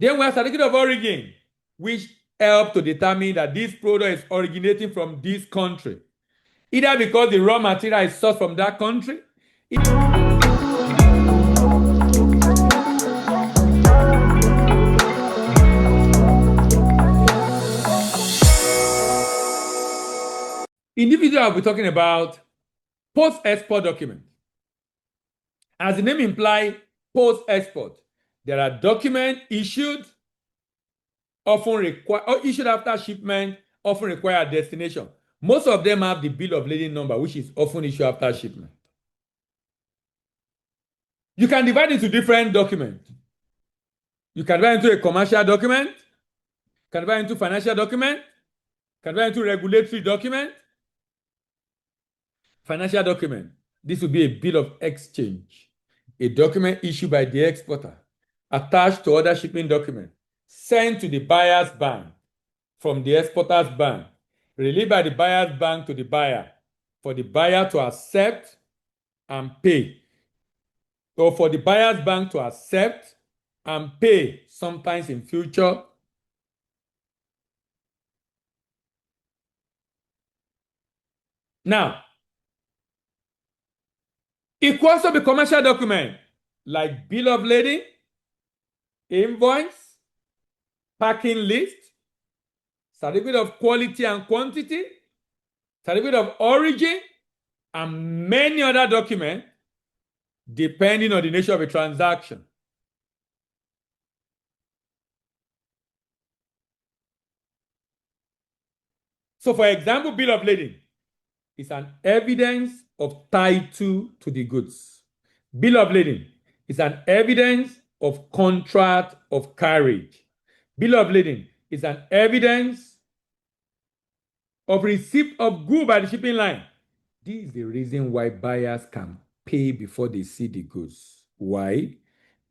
Then we have certificate of origin, which help to determine that this product is originating from this country, either because the raw material is sourced from that country. In this video, I'll be talking about post-export document. As the name implies, post-export, there are documents issued, issued after shipment, often require a destination. Most of them have the bill of lading number, which is often issued after shipment. You can divide into different documents. You can divide into a commercial document, you can divide into financial document, you can divide into regulatory document. Financial document. This will be a bill of exchange, a document issued by the exporter, attached to other shipping documents, sent to the buyer's bank from the exporter's bank, released by the buyer's bank to the buyer, for the buyer to accept and pay, or for the buyer's bank to accept and pay sometimes in future. Now, it could also be commercial document like bill of lading, invoice, packing list, certificate of quality and quantity, certificate of origin, and many other documents depending on the nature of a transaction. So, for example, bill of lading is an evidence of title to the goods. Bill of lading is an evidence of contract of carriage. Bill of lading is an evidence of receipt of goods by the shipping line. This is the reason why buyers can pay before they see the goods. Why?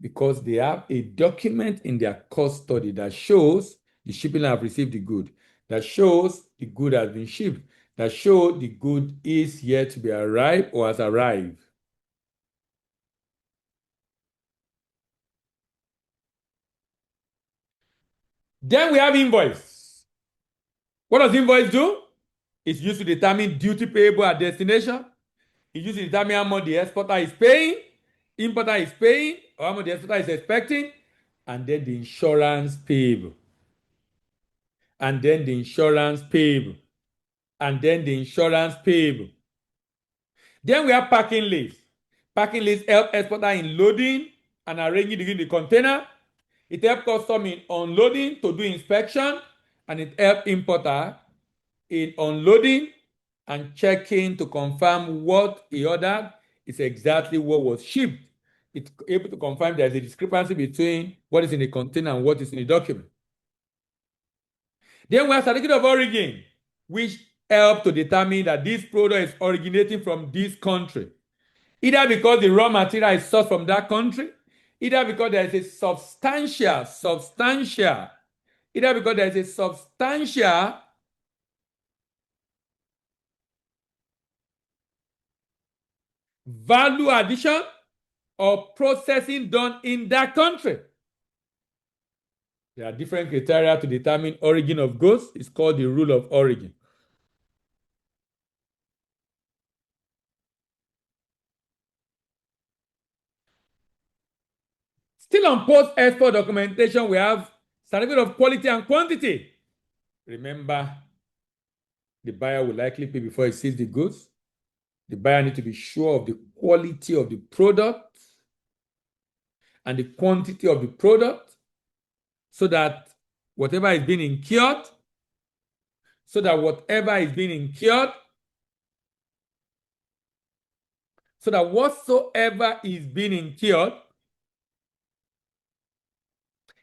Because they have a document in their custody that shows the shipping line have received the good, that shows the good has been shipped, that shows the good is yet to be arrived or has arrived. Then we have invoice. What does invoice do? It's used to determine duty payable at destination. It's used to determine how much the exporter is paying, importer is paying, or how much the exporter is expecting, and then the insurance payable. And then the insurance payable. And then the insurance payable. Then we have packing list. Packing list help exporter in loading and arranging the container. It helps custom in unloading to do inspection, and it helps importer in unloading and checking to confirm what he ordered is exactly what was shipped. It's able to confirm there's a discrepancy between what is in the container and what is in the document. Then we have certificate of origin, which help to determine that this product is originating from this country, either because the raw material is sourced from that country, either because there is a substantial value addition or processing done in that country. There are different criteria to determine origin of goods. It's called the rule of origin. Still on post-export documentation, we have certificate of quality and quantity. Remember, the buyer will likely pay before he sees the goods. The buyer needs to be sure of the quality of the product and the quantity of the product, so that whatever is being incurred, so that whatsoever is being incurred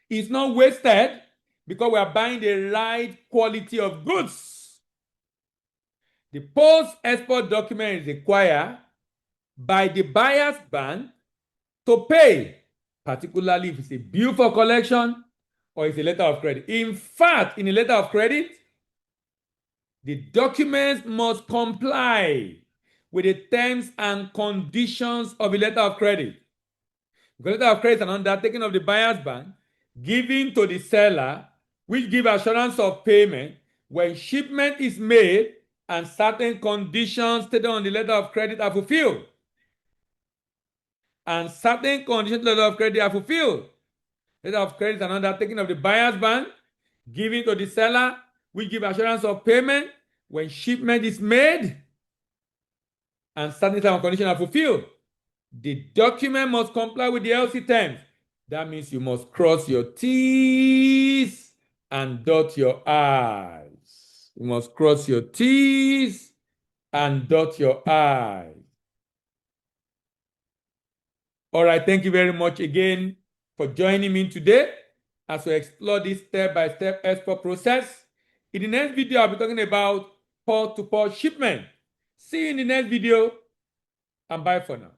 is not wasted, because we are buying the right quality of goods. The post-export document is required by the buyer's bank to pay, particularly if it's a bill for collection or it's a letter of credit. In fact, in a letter of credit, the documents must comply with the terms and conditions of a letter of credit. Because letter of credit is an undertaking of the buyer's bank given to the seller, which give assurance of payment when shipment is made and certain conditions stated on the letter of credit are fulfilled. And certain conditions of the letter of credit are fulfilled. Letter of credit is an undertaking of the buyer's bank, given to the seller, which give assurance of payment when shipment is made and certain terms and conditions are fulfilled. The document must comply with the LC terms. That means you must cross your T's and dot your I's. You must cross your T's and dot your I's. All right, thank you very much again for joining me today as we explore this step-by-step export process. In the next video, I'll be talking about port-to-port shipment. See you in the next video, and bye for now.